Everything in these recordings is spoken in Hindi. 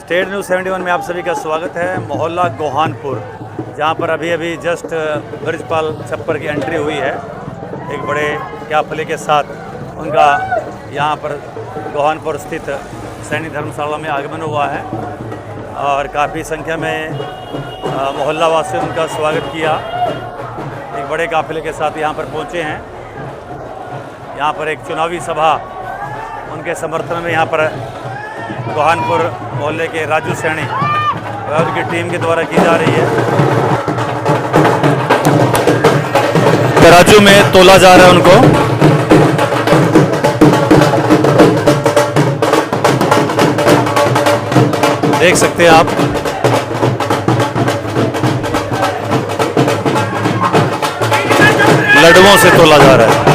स्टेट न्यूज़ 71 में आप सभी का स्वागत है। मोहल्ला गोहानपुर, जहां पर अभी अभी जस्ट ब्रिजपाल छप्पर की एंट्री हुई है, एक बड़े काफिले के साथ उनका यहां पर गोहानपुर स्थित सैनिक धर्मशाला में आगमन हुआ है और काफ़ी संख्या में मोहल्ला वासियों ने उनका स्वागत किया। एक बड़े काफिले के साथ यहां पर पहुंचे हैं। यहां पर एक चुनावी सभा उनके समर्थन में यहां पर गोहानपुर मोहल्ले के राजू सैनी और उनकी टीम के द्वारा की जा रही है। तराजू में तोला जा रहा है उनको। देख सकते हैं आप, लड्डुओं से तोला जा रहा है।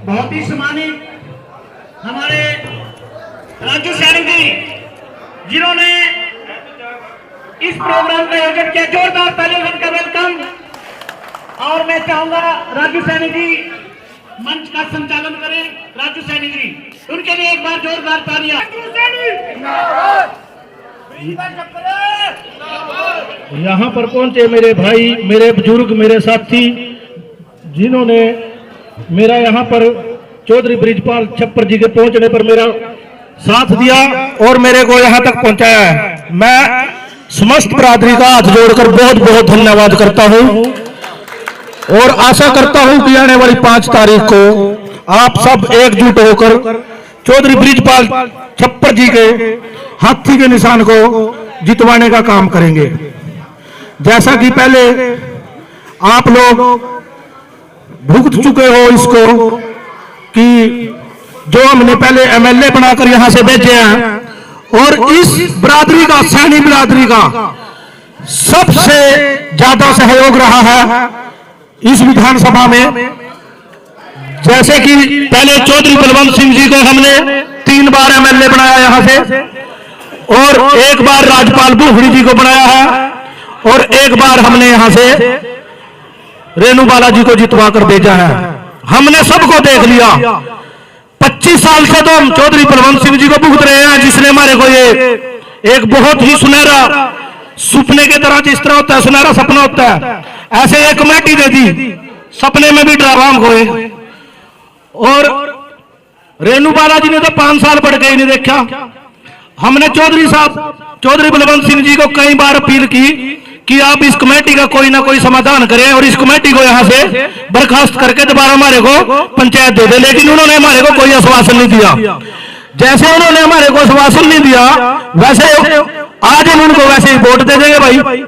बहुत ही सम्मानित हमारे राजू सैनी जी, जिन्होंने इस प्रोग्राम का आयोजन किया। जोरदार तालियों का वेलकम। और मैं चाहूंगा राजू सैनी जी मंच का संचालन करें। राजू सैनी जी, उनके लिए एक बार जोरदार तालियां। यहाँ पर पहुंचे मेरे भाई, मेरे बुजुर्ग, मेरे साथी, जिन्होंने मेरा यहाँ पर चौधरी ब्रिजपाल छप्पर जी के पहुंचने पर मेरा साथ दिया और मेरे को यहाँ तक पहुंचाया है। मैं समस्त बरादरी का हाथ जोड़कर बहुत बहुत धन्यवाद करता हूँ और आशा करता हूँ कि आने वाली 5 तारीख को आप सब एकजुट होकर चौधरी ब्रिजपाल छप्पर जी के हाथी के निशान को जितवाने का काम करेंगे। जैसा कि पहले आप लोग भुगत चुके हो इसको कि जो हमने पहले एमएलए बनाकर यहां से भेजे हैं और इस बिरादरी का, सैनी बिरादरी का सबसे ज्यादा सहयोग रहा है इस विधानसभा में। जैसे कि पहले चौधरी बलवंत सिंह जी को हमने 3 बार एमएलए बनाया यहां से और 1 बार राजपाल बुहड़ी जी को बनाया है और एक बार हमने यहां से रेणु बालाजी को जितवा कर भेजा है। हमने सबको देख लिया। 25 साल से तो हम चौधरी बलवंत सिंह जी को भुगत रहे हैं, जिसने हमारे को ये एक बहुत ही सुनहरा सपने की तरह, जिस तरह होता है सुनहरा सपना होता है, ऐसे एक कमेटी दे दी, सपने में भी डरावाम हुए। और रेणु बालाजी ने तो 5 साल बढ़ के ही नहीं देखा। हमने चौधरी बलवंत सिंह जी को कई बार अपील की कि आप इस कमेटी का कोई ना कोई समाधान करें और इस कमेटी को यहां से बर्खास्त करके दोबारा हमारे को पंचायत दे दे, लेकिन उन्होंने हमारे को कोई आश्वासन नहीं दिया। जैसे उन्होंने हमारे को आश्वासन नहीं दिया, वैसे आज हम उनको वैसे ही वोट दे देंगे। भाई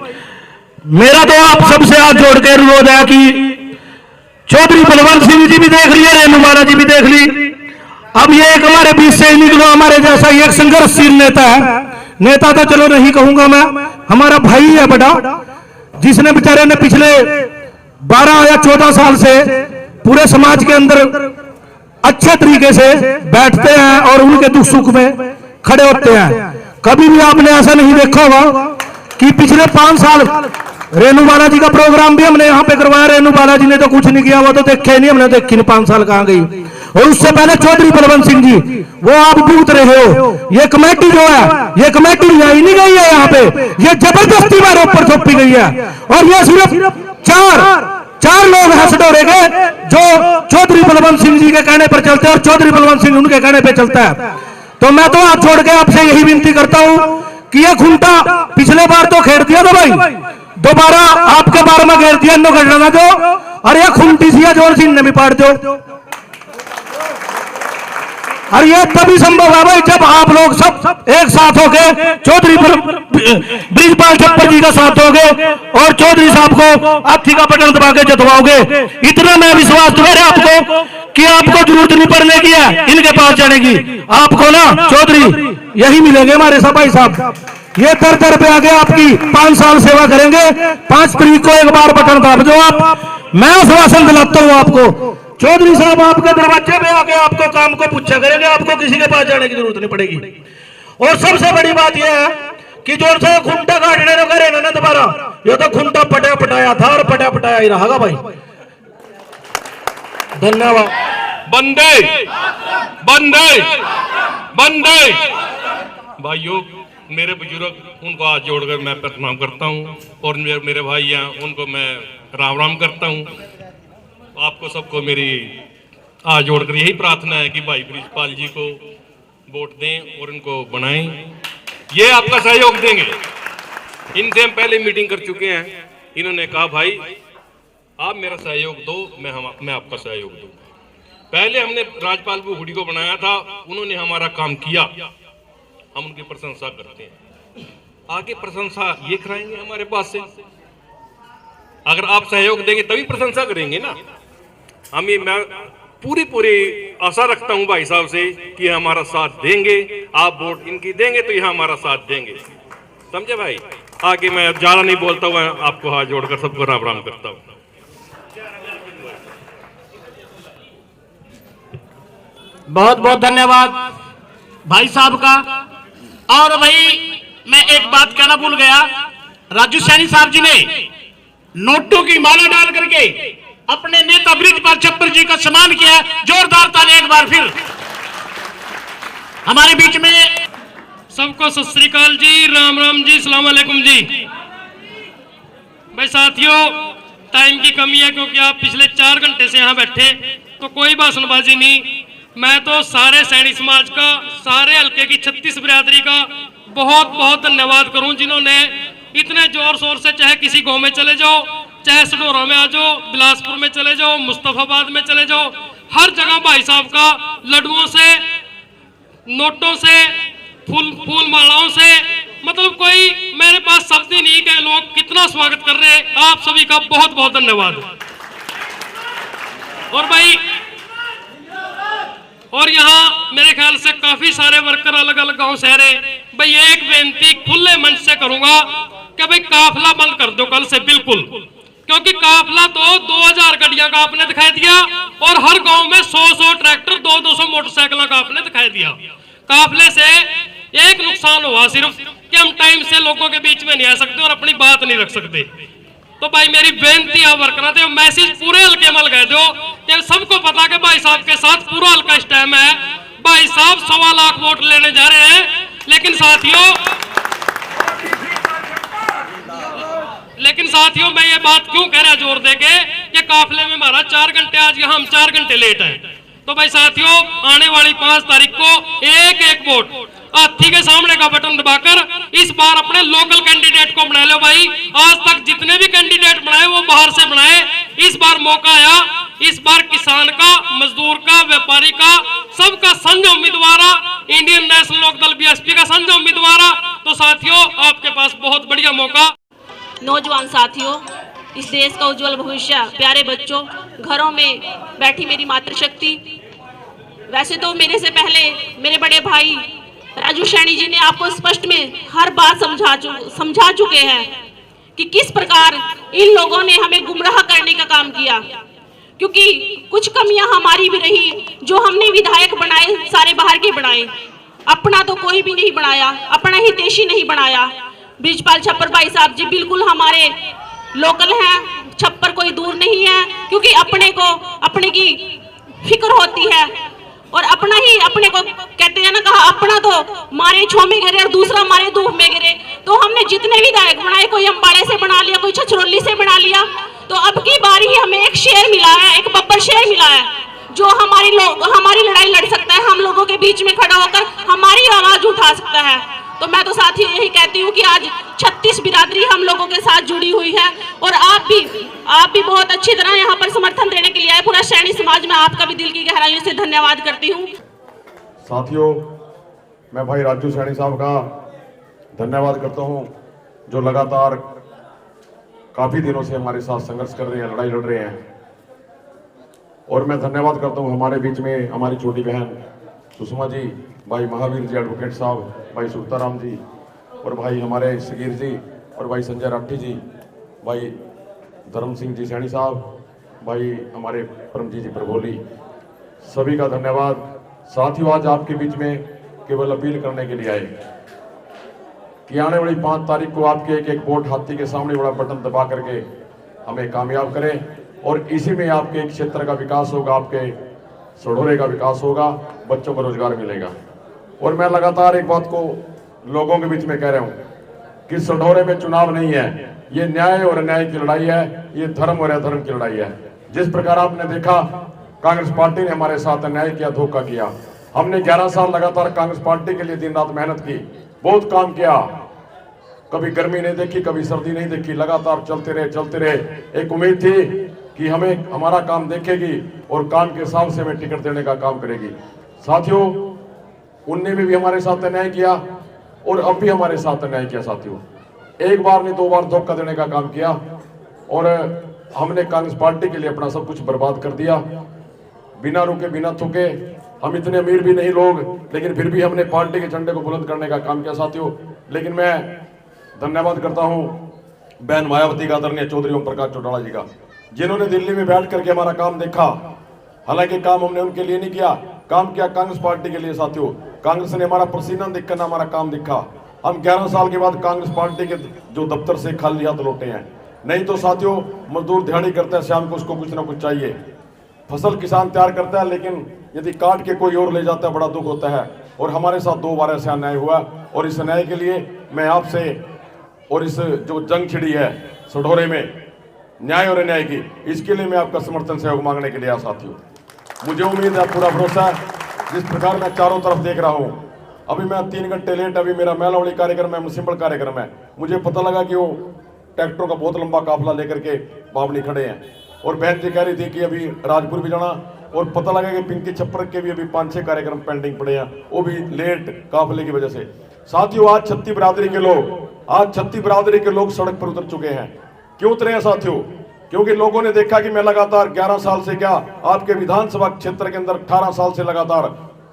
मेरा तो आप सबसे हाथ जोड़ के अनुरोध है कि चौधरी बलवंत सिंह जी भी देख लिए, रेणु बालाजी भी देख ली, अब ये एक हमारे बीच से ही निकलो। हमारे जैसा एक संघर्षशील नेता है, नेता तो चलो नहीं कहूंगा मैं, हमारा भाई है बड़ा, जिसने बेचारे ने पिछले 12 या 14 साल से पूरे समाज के अंदर अच्छे तरीके से बैठते हैं और उनके दुख सुख में खड़े होते हैं। कभी भी आपने ऐसा नहीं देखा होगा कि पिछले 5 साल रेणु बालाजी का प्रोग्राम भी हमने यहाँ पे करवाया, रेणु बालाजी ने तो कुछ नहीं किया, वो तो देखे नहीं, हमने देखी नहीं 5 साल कहाँ गई। और उससे पहले चौधरी बलवंत सिंह जी, वो आप भूत रहे हो। ये कमेटी जो है, ये कमेटी आई नहीं गई है यहाँ पे, ये जबरदस्ती मारे ऊपर थोपी गई है। और ये सिर्फ चार लोग हैं सडोरे के जो चौधरी बलवंत सिंह जी के कहने पर चलते हैं और चौधरी बलवंत सिंह उनके कहने पर चलता है। तो मैं तो हाथ छोड़ के आपसे यही विनती करता हूं कि ये खूंटा पिछले बार तो खेड़ दिया था भाई, दोबारा आपके बारे में घेर दिया, नो घटना ना दो, और ये खूंटी सी जोर सिंह ने भी पाड़ दो। और ये तभी संभव है भाई जब आप लोग सब एक साथ होके चौधरी बृजपाल छप्पर जी का साथ होगे और चौधरी साहब को हाथी का बटन दबा के जितवाओगे। इतना मैं विश्वास दूंगा आपको कि आपको जरूरत नहीं पड़ने की है इनके पास जाने की, आपको ना चौधरी यही मिलेंगे हमारे सब भाई साहब। ये दर पे आगे आपकी 5 साल सेवा करेंगे। 5 तारीख को एक बार बटन दबा दो आप, मैं आश्वासन दिलाता हूं आपको, चौधरी साहब आपके दरवाजे पे आके आपको काम को पूछा करेंगे, आपको किसी के पास जाने की जरूरत नहीं पड़ेगी। और सबसे बड़ी बात यह है कि जोर से खुंटा काटने को करे ना दोबारा, ये तो खुंटा पटा पटाया था और पटा पटाया ही रहेगा भाई। धन्यवाद। बंदे बंदे बंदे भाइयों, मेरे बुजुर्ग उनको हाथ जोड़कर मैं प्रणाम करता हूं और मेरे भाई हैं उनको मैं राम राम करता हूं। आपको सबको मेरी हाथ जोड़कर यही प्रार्थना है कि भाई बृजपाल जी को वोट दें और उनको बनाएं। ये आपका सहयोग देंगे। इनसे हम पहले मीटिंग कर चुके हैं, इन्होंने कहा भाई आप मेरा सहयोग दो, मैं आपका सहयोग दूं। पहले हमने राजपाल बुहुड़ी को बनाया था, उन्होंने हमारा काम किया, हम उनकी प्रशंसा करते हैं। आगे प्रशंसा ये कराएंगे हमारे पास से, अगर आप सहयोग देंगे तभी प्रशंसा करेंगे ना। मैं पूरी आशा रखता हूं भाई साहब से कि हमारा साथ देंगे, आप वोट इनकी देंगे तो यह हमारा साथ देंगे, समझे भाई। आगे मैं ज्यादा नहीं बोलता हूं, आपको हाथ जोड़कर सबको राम राम करता हूं। बहुत बहुत धन्यवाद भाई साहब का। और भाई मैं एक बात कहना भूल गया, राजू सैनी साहब जी ने नोटों की माला डाल करके अपने नेता बृजपाल छप्पर जी का सम्मान किया। जोरदार ताली एक बार फिर हमारे बीच में। सबको सत श्री अकाल जी, राम राम जी, सलाम अलैकुम जी। भाई साथियों, टाइम की कमी है क्योंकि आप पिछले 4 घंटे से यहाँ बैठे, तो कोई भाषणबाजी नहीं। मैं तो सारे सैनी समाज का, सारे हल्के की 36 बिरादरी का बहुत बहुत धन्यवाद करूं, जिन्होंने इतने जोर शोर से, चाहे किसी गांव में चले जाओ, चाहे सडोरा में आ जाओ, बिलासपुर में चले जाओ, मुस्तफाबाद में चले जाओ, हर जगह भाई साहब का लड्डुओं से, नोटों से, फूल मालाओं से, मतलब कोई मेरे पास शब्द ही नहीं कि लोग कितना स्वागत कर रहे हैं। आप सभी का बहुत बहुत धन्यवाद। और भाई, और यहाँ मेरे ख्याल से काफी सारे वर्कर अलग अलग गांव से रहे। भाई एक बेनती खुले मंच से करूंगा कि भाई काफिला बंद कर दो कल से, बिल्कुल, क्योंकि काफिला तो 2000 गाड़ियां का आपने दिखाई दिया और हर गांव में 100 ट्रैक्टर, 200 मोटरसाइकिलों का आपने दिखाई दिया। काफिले से एक नुकसान हुआ सिर्फ कि कि हम टाइम से लोगों के बीच में नहीं आ सकते और अपनी बात नहीं रख सकते। तो भाई मेरी बेनती आप वर्करा दे मैसेज पूरे हल्के में लगा दो कि सबको पता कि भाई साहब के साथ पूरा हल्का इस टाइम है। भाई साहब 1.25 लाख वोट लेने जा रहे हैं, लेकिन साथियों मैं ये बात क्यों कह रहा जोर देके कि काफले में हमारा 4 घंटे आज यहाँ हम 4 घंटे लेट हैं। तो भाई साथियों आने वाली 5 तारीख को एक एक वोट हाथी के सामने का बटन दबाकर इस बार अपने लोकल कैंडिडेट को बना लो भाई। आज तक जितने भी कैंडिडेट बनाए वो बाहर से बनाए, इस बार मौका आया, इस बार किसान का, मजदूर का, व्यापारी का, सबका संजय उम्मीदवार, इंडियन नेशनल लोकदल बीएसपी का संजय उम्मीदवार। तो साथियों आपके पास बहुत बढ़िया मौका। नौजवान साथियों, इस देश का उज्जवल भविष्य, प्यारे बच्चों, घरों में बैठी मेरी मातृशक्ति। वैसे तो मेरे से पहले मेरे बड़े भाई राजू सैनी जी ने आपको स्पष्ट में हर बात समझा चुके हैं कि किस प्रकार इन लोगों ने हमें गुमराह करने का काम किया, क्योंकि कुछ कमियां हमारी भी रही। जो हमने विधायक बनाए सारे बाहर के बनाए, अपना तो कोई भी नहीं बनाया, अपना ही देशी नहीं बनाया। ब्रिजपाल छप्पर भाई साहब जी बिल्कुल हमारे लोकल हैं, छप्पर कोई दूर नहीं है, क्योंकि अपने को अपने की फिक्र होती है और अपना ही अपने को कहते हैं ना, कहा अपना तो मारे छो में गिरे और दूसरा मारे धूप में गिरे। तो हमने जितने विधायक बनाए, कोई अम्बाड़े से बना लिया, कोई छछरौली से बना लिया। तो अब की बारी हमें एक शेर मिला है, एक बब्बर शेर मिला है, जो हमारी लड़ाई लड़ सकता है, हम लोगों के बीच में खड़ा होकर हमारी आवाज उठा सकता है। तो मैं तो साथियों यही कहती हूँ कि आज 36 बिरादरी हम लोगों के साथ जुड़ी हुई है और आप भी बहुत अच्छी तरह यहाँ पर समर्थन देने के लिए आए। पूरा सैनी समाज में आपका भी दिल की गहराइयों से धन्यवाद करती हूँ। साथियों, मैं भाई राजू सैनी साहब का धन्यवाद करता हूँ, जो लगातार काफी दिनों से हमारे साथ संघर्ष कर रहे हैं, लड़ाई लड़ रहे हैं। और मैं धन्यवाद करता हूँ हमारे बीच में हमारी छोटी बहन सुषमा जी, भाई महावीर जी एडवोकेट साहब, भाई सुखताराम जी, और भाई हमारे सगीर जी, और भाई संजय राठी जी, भाई धर्म सिंह जी सैनी साहब, भाई हमारे परमजीत जी प्रभोली, सभी का धन्यवाद। साथियों, आज आपके बीच में केवल अपील करने के लिए आए कि आने वाली 5 तारीख को आपके एक एक वोट हाथी के सामने बड़ा बटन दबा करके हमें कामयाब करें, और इसी में आपके एक क्षेत्र का विकास होगा, आपके सढौरे का विकास होगा, बच्चों को रोजगार मिलेगा। और मैं लगातार एक बात को लोगों के बीच में कह रहा हूं कि सढौरे में चुनाव नहीं है, ये न्याय और अन्याय की लड़ाई है, ये धर्म और अधर्म की लड़ाई है। जिस प्रकार आपने देखा कांग्रेस पार्टी ने हमारे साथ अन्याय किया, धोखा किया। हमने 11 साल लगातार कांग्रेस पार्टी के लिए दिन रात मेहनत की, बहुत काम किया, कभी गर्मी नहीं देखी, कभी सर्दी नहीं देखी, लगातार चलते रहे। एक उम्मीद थी कि हमें हमारा काम देखेगी और काम के हिसाब से हमें टिकट देने का काम करेगी। साथियों, उनने भी हमारे साथ अन्याय किया और अब भी हमारे साथ अन्याय किया। साथियों, एक बार नहीं 2 बार धोखा देने का काम किया और हमने कांग्रेस पार्टी के लिए अपना सब कुछ बर्बाद कर दिया, बिना रुके बिना थूके। हम इतने अमीर भी नहीं लोग, लेकिन फिर भी हमने पार्टी के झंडे को बुलंद करने का काम किया। साथियों, लेकिन मैं धन्यवाद करता हूं बहन मायावती का, आदरणीय चौधरी ओम प्रकाश चौटाला जी का, जिन्होंने दिल्ली में बैठ करके हमारा काम देखा। हालांकि काम हमने उनके लिए नहीं किया, काम किया कांग्रेस पार्टी के लिए। साथियों, कांग्रेस ने हमारा पसीना देखकर हमारा काम देखा। हम 11 साल के बाद कांग्रेस पार्टी के जो दफ्तर से खाली हाथ लौटे हैं। नहीं तो साथियों, मजदूर दिहाड़ी करता है, शाम को उसको कुछ ना कुछ चाहिए। फसल किसान तैयार करता है, लेकिन यदि काट के कोई और ले जाता है, बड़ा दुख होता है। और हमारे साथ 2 बार ऐसा अन्याय हुआ, और इस अन्याय के लिए मैं आपसे, और इस जो जंग छिड़ी है सढौरे में न्याय और अन्याय की, इसके लिए मैं आपका समर्थन सहयोग मांगने के लिए आया। साथियों, मुझे उम्मीद है, पूरा भरोसा है, जिस प्रकार मैं चारों तरफ देख रहा हूँ। अभी मैं 3 घंटे लेट, अभी मेरा मेलावड़ी कार्यक्रम है, मुसिम्बल कार्यक्रम है। मुझे पता लगा कि वो ट्रैक्टरों का बहुत लंबा काफिला लेकर के बावनी खड़े हैं, और बहन जी कह रही थी कि अभी राजपुर भी जाना, और पता लगा कि पिंकी छप्पर के भी अभी 5-6 कार्यक्रम पेंडिंग पड़े हैं, वो भी लेट काफिले की वजह से। साथियों, आज 36 बिरादरी के लोग सड़क पर उतर चुके हैं। क्यों उतरे हैं साथियों? क्योंकि लोगों ने देखा कि मैं लगातार 11 साल से, क्या आपके विधानसभा क्षेत्र के अंदर 18 साल से लगातार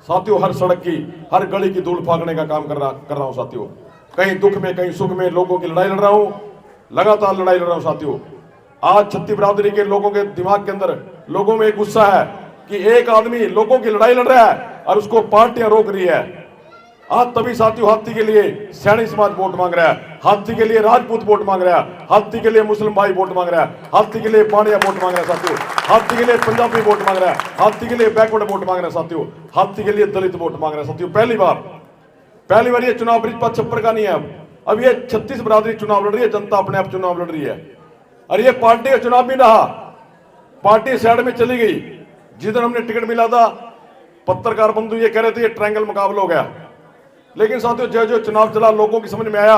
साथियों हर सड़क की, हर गली की धूल फाड़ने का काम कर रहा हूं। साथियों, कहीं दुख में कहीं सुख में लोगों की लड़ाई लड़ रहा हूं, लगातार लड़ाई लड़ रहा हूं। साथियों, आज 36 बिरादरी के लोगों के दिमाग के अंदर, लोगों में एक गुस्सा है कि एक आदमी लोगों की लड़ाई लड़ रहा है और उसको पार्टियां रोक रही है। आज तभी साथियों हाथी के लिए सैनी समाज वोट मांग रहा है, हाथी के लिए राजपूत वोट मांग रहा है, हाथी के लिए मुस्लिम भाई वोट मांग रहा है, हाथी के लिए पानिया वोट मांग रहा है साथियों, हाथी के लिए पंजाबी वोट मांग रहा है, हाथी के लिए बैकवर्ड वोट मांग रहा है साथियों, हाथी के लिए दलित वोट मांग रहा है साथियों। पहली बार ये चुनाव ब्रिजपाल छप्पर का नहीं है। अब ये 36 बिरादरी चुनाव लड़ रही है, जनता अपने आप चुनाव लड़ रही है। और ये पार्टी का चुनाव भी रहा, पार्टी साइड में चली गई। जिस दिन हमने टिकट मिला था, पत्रकार बंधु ये कह रहे थे ये ट्रायंगल मुकाबला हो गया, लेकिन साथियों जो चुनाव चला, लोगों की समझ में आया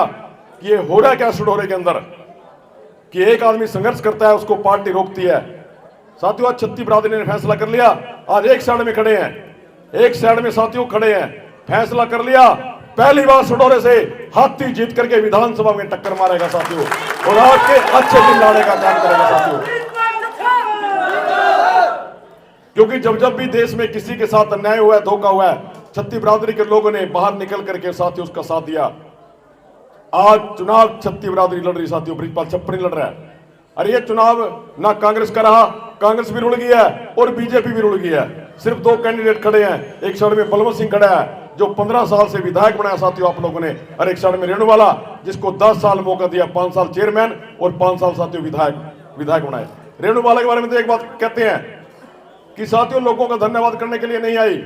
कि ये हो रहा क्या सडोरे के अंदर, कि एक आदमी संघर्ष करता है उसको पार्टी रोकती है। साथियों आज 36 बिरादरी ने फैसला कर लिया, आज एक साइड में खड़े हैं, एक साइड में साथियों खड़े हैं, फैसला कर लिया। पहली बार सडोरे से हाथी जीत करके विधानसभा में टक्कर मारेगा साथियों, और आपके अच्छे दिन लाने का काम करेगा साथियों। क्योंकि जब भी देश में किसी के साथ अन्याय हुआ है, धोखा हुआ है, 36 बिरादरी के लोगों ने बाहर निकल करके साथियों उसका साथ दिया। आज चुनाव 36 बिरादरी लड़ रही साथियों, ब्रिजपाल छप्पर लड़ रहा है। अरे ये चुनाव ना कांग्रेस का रहा, कांग्रेस भी रुड़ गई है और बीजेपी भी रुड़ गई है। सिर्फ 2 कैंडिडेट खड़े हैं, एक साइड में बलवंत सिंह खड़ा है जो 15 साल से विधायक बनाया साथियों आप लोगों ने, और एक साइड में रेणुवाला जिसको 10 साल मौका दिया, 5 साल चेयरमैन और 5 साल साथियों विधायक बनाए। रेणुवाला के बारे में तो एक बात कहते हैं कि साथियों लोगों का धन्यवाद करने के लिए नहीं आई,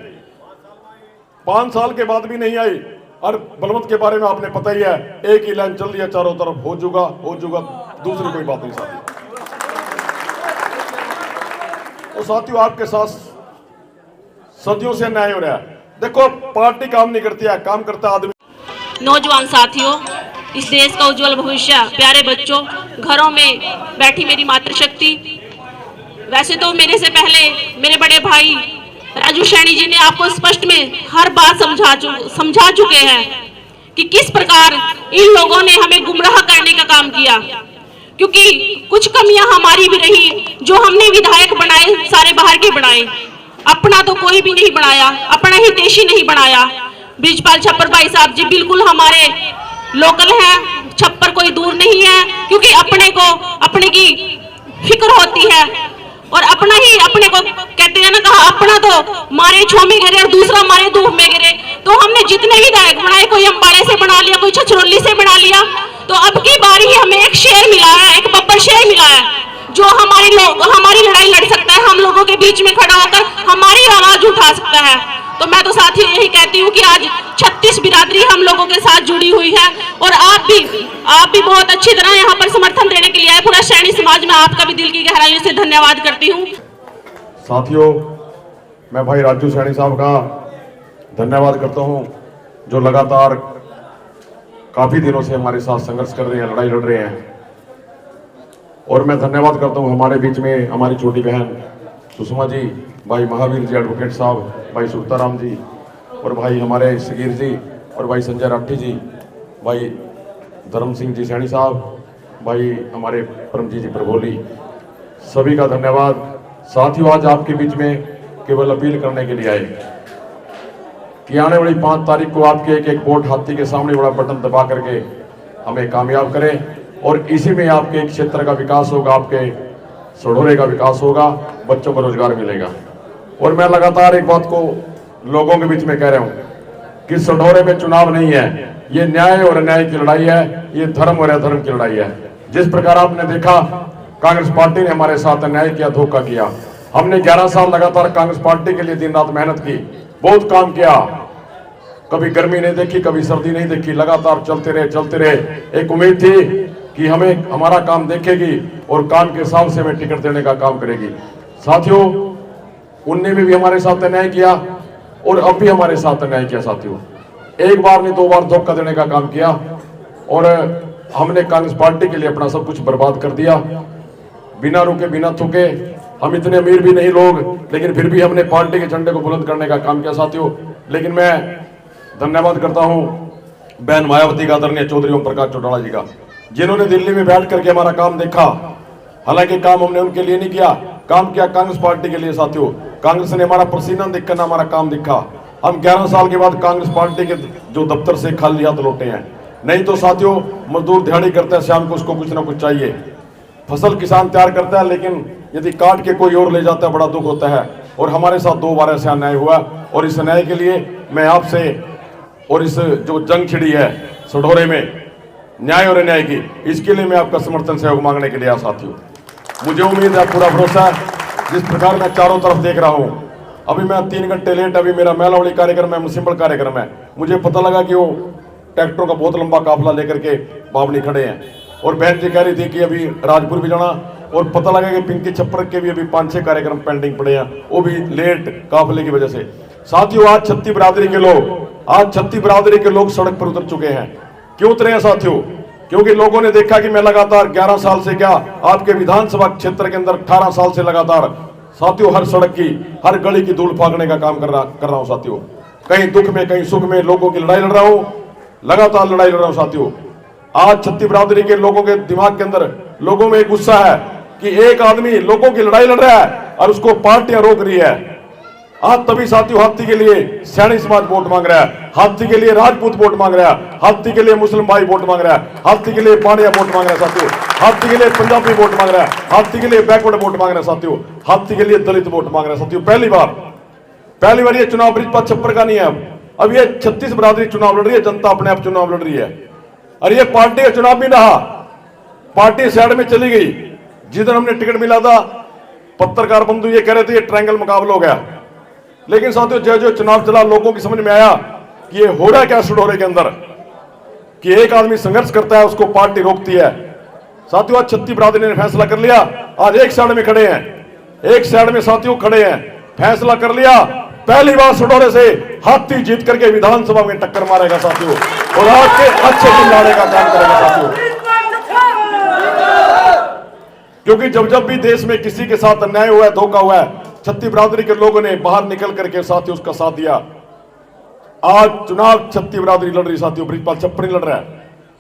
5 साल के बाद भी नहीं आई। और बलवंत के बारे में आपने पता ही है, एक ही लाइन चल रही है चारों तरफ, हो जूगा, दूसरी कोई बात नहीं साथियों। तो साथियों आपके साथ सदियों से अन्याय हो रहा है। देखो पार्टी काम नहीं करती है, काम करता है आदमी। नौजवान साथियों, इस देश का उज्जवल भविष्य, प्यारे बच्चों, घरों में बैठी मेरी मातृशक्ति। वैसे तो मेरे से पहले मेरे बड़े भाई राजू सैनी जी ने आपको स्पष्ट में हर बात समझा चुके हैं कि किस प्रकार इन लोगों ने हमें गुमराह करने का काम किया। क्योंकि कुछ कमियां हमारी भी रही, जो हमने विधायक बनाए सारे बाहर के बनाए, अपना तो कोई भी नहीं बनाया, अपना ही देशी नहीं बनाया। ब्रिजपाल छप्पर भाई साहब जी बिल्कुल हमारे लोकल हैं, छप्पर कोई दूर नहीं है, क्योंकि अपने की फिक्र होती है और अपना ही अपने को कहते हैं ना, कहा अपना तो मारे छो में गिरे और दूसरा मारे धूप में गिरे। तो हमने जितने विधायक बनाए, कोई अम्बाड़े से बना लिया, कोई छछरौली से बना लिया, तो अब की बारी हमें एक शेर मिला है, एक बब्बर शेर मिला है जो हमारी लड़ाई लड़ सकता है, हम लोगों के बीच में खड़ा होकर हमारी आवाज उठा सकता है। तो मैं तो साथियों यही कहती हूँ कि आज 36 बिरादरी हम लोगों के साथ जुड़ी हुई है, और आप भी बहुत अच्छी तरह यहाँ पर समर्थन देने के लिए आए। पूरा सैनी समाज में आपका भी दिल की गहराइयों से धन्यवाद करती हूँ। साथियों मैं भाई राजू सैनी साहब का धन्यवाद करता हूँ, जो लगातार काफी दिनों से हमारे साथ संघर्ष कर रहे हैं, लड़ाई लड़ रहे हैं। और मैं धन्यवाद करता हूँ हमारे बीच में हमारी छोटी बहन सुषमा जी, भाई महावीर जी एडवोकेट साहब, भाई सुरताराम जी, और भाई हमारे सगीर जी, और भाई संजय राठी जी, भाई धर्म सिंह जी सैनी साहब, भाई हमारे परमजीत जी प्रभोली, सभी का धन्यवाद। साथियों आज आपके बीच में केवल अपील करने के लिए आए कि आने वाली 5 तारीख को आपके एक वोट हाथी के सामने बड़ा बटन दबा करके हमें कामयाब करें, और इसी में आपके क्षेत्र का विकास होगा, आपके सडोरे का विकास होगा, बच्चों को रोजगार मिलेगा। और मैं लगातार एक बात को लोगों के बीच में कह रहा हूं कि सडोरे में चुनाव नहीं है, ये न्याय और अन्याय की लड़ाई है, ये धर्म और अधर्म की लड़ाई है। जिस प्रकार आपने देखा कांग्रेस पार्टी ने हमारे साथ अन्याय किया, धोखा किया, हमने 11 साल लगातार कांग्रेस पार्टी के लिए दिन रात मेहनत की, बहुत काम किया, कभी गर्मी नहीं देखी, कभी सर्दी नहीं देखी, लगातार चलते रहे। एक उम्मीद थी कि हमें हमारा काम देखेगी और काम के हिसाब से हमें टिकट देने का काम करेगी। साथियों उनने भी हमारे साथ अन्याय किया और अब भी हमारे साथ अन्याय किया। साथियों एक बार नहीं 2 बार धोखा देने का काम किया, और हमने कांग्रेस पार्टी के लिए अपना सब कुछ बर्बाद कर दिया, बिना रुके बिना थूके। हम इतने अमीर भी नहीं लोग, लेकिन फिर भी हमने पार्टी के झंडे को बुलंद करने का काम किया साथियों। लेकिन मैं धन्यवाद करता हूं बहन मायावती का, आदरणीय चौधरी ओम प्रकाश चौटाला जी का, जिन्होंने दिल्ली में बैठ करके हमारा काम देखा। हालांकि काम हमने उनके लिए नहीं किया, काम किया कांग्रेस पार्टी के लिए। साथियों कांग्रेस ने हमारा पसीना देखकर हमारा काम देखा। हम 11 साल के बाद कांग्रेस पार्टी के जो दफ्तर से खाली हाथ लौटे हैं। नहीं तो साथियों मजदूर दिहाड़ी करता है, शाम को उसको कुछ ना कुछ चाहिए। फसल किसान तैयार करता है, लेकिन यदि काट के कोई और ले जाता है बड़ा दुख होता है। और हमारे साथ 2 बार ऐसा अन्याय हुआ, और इस अन्याय के लिए मैं आपसे और इस जो जंग छिड़ी है सढौरे में न्याय और अन्याय की, इसके लिए मैं आपका समर्थन सहयोग मांगने के लिए आया साथियों। मुझे उम्मीद है, पूरा भरोसा है, जिस प्रकार मैं चारों तरफ देख रहा हूं। अभी मैं 3 घंटे लेट, अभी मेरा मेलावड़ी कार्यक्रम है, सिंपल कार्यक्रम है। मुझे पता लगा कि वो ट्रैक्टरों का बहुत लंबा काफिला लेकर के बावनी खड़े हैं, और बहन जी कह रही थी कि अभी राजपुर भी जाना, और पता लगा कि पिंकी छप्पर के भी अभी 5-6 कार्यक्रम पेंडिंग पड़े हैं, वो भी लेट काफिले की वजह से। साथियों, आज छत्ती बिरादरी के लोग सड़क पर उतर चुके हैं। क्यों उतरे हैं साथियों? क्योंकि लोगों ने देखा कि मैं लगातार 11 साल से, क्या आपके विधानसभा क्षेत्र के अंदर 18 साल से लगातार साथियों हर सड़क की, हर गली की धूल फाड़ने का काम कर रहा हूं साथियों। कहीं दुख में, कहीं सुख में लोगों की लड़ाई लड़ रहा हूं, लगातार लड़ाई लड़ रहा हूं साथियों। आज छत्ती बिरादरी के लोगों के दिमाग के अंदर, लोगों में एक गुस्सा है कि एक आदमी लोगों की लड़ाई लड़ रहा है और उसको पार्टियां रोक रही है। आज तभी साथियों हाथी के लिए सैनी समाज वोट मांग रहा है, हाथी के लिए राजपूत वोट मांग रहा है, हाथी के लिए मुस्लिम भाई वोट मांग रहा है, हाथी के लिए पांड्या वोट मांग रहा है साथियों, हाथी के लिए पंजाबी वोट मांग रहा है, हाथी के लिए बैकवर्ड वोट मांग रहा है साथियों, हाथी के लिए दलित वोट मांग रहा है साथियों। पहली बार ये चुनाव ब्रिजपाल छप्पर का नहीं है। अब ये 36 बिरादरी चुनाव लड़ रही है, जनता अपने आप चुनाव लड़ रही है। और ये पार्टी का चुनाव भी रहा, पार्टी साइड में चली गई। जिधर हमने टिकट मिला था, पत्रकार बंधु ये कह रहे थे ये ट्रायंगल मुकाबला हो गया, लेकिन साथियों जो चुनाव चला, लोगों की समझ में आया कि ये हो रहा क्या सढौरे के अंदर, कि एक आदमी संघर्ष करता है, उसको पार्टी रोकती है। साथियों, आज छत्ती बिरादरी ने फैसला कर लिया, आज एक साइड में खड़े हैं, एक साइड में साथियों खड़े हैं, फैसला कर लिया। पहली बार सढौरे से हाथी जीत करके विधानसभा में टक्कर मारेगा साथियों, और आज के अच्छे दिन लाने का काम करेगा साथियों। क्योंकि जब भी देश में किसी के साथ अन्याय हुआ है, धोखा हुआ है, छत्ती बिरादरी के लोगों ने बाहर निकल करके साथियों उसका साथ दिया। आज चुनाव छत्ती बिरादरी लड़ रही साथियों, ब्रिजपाल छप्पर लड़ रहा है।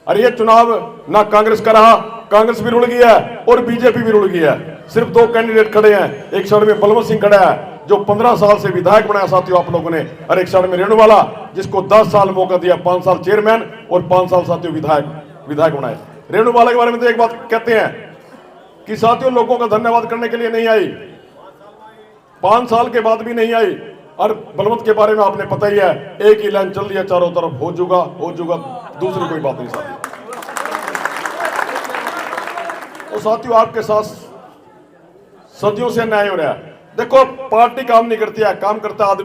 अरे ये चुनाव ना कांग्रेस का रहा, कांग्रेस भी रुड़ गई है और बीजेपी भी रुड़ गई है। सिर्फ 2 कैंडिडेट खड़े हैं, एक साइड में बलवंत सिंह खड़ा है जो 15 साल से विधायक बनाया साथियों आप लोगों ने, और एक साइड में रेणुवाला जिसको 10 साल मौका दिया, 5 साल चेयरमैन और 5 साल साथियों विधायक बनाए। रेणुवाला के बारे में तो एक बात कहते हैं कि साथियों लोगों का धन्यवाद करने के लिए नहीं आई, 5 साल के बाद भी नहीं आई। और बलवंत के बारे में आपने पता ही है, एक ही लाइन चल रही है चारों तरफ, हो जाऊगा, दूसरी कोई बात नहीं साथियों। तो साथियों आपके साथ सदियों से अन्याय हो रहा है। देखो पार्टी काम नहीं करती है, काम करता आदमी।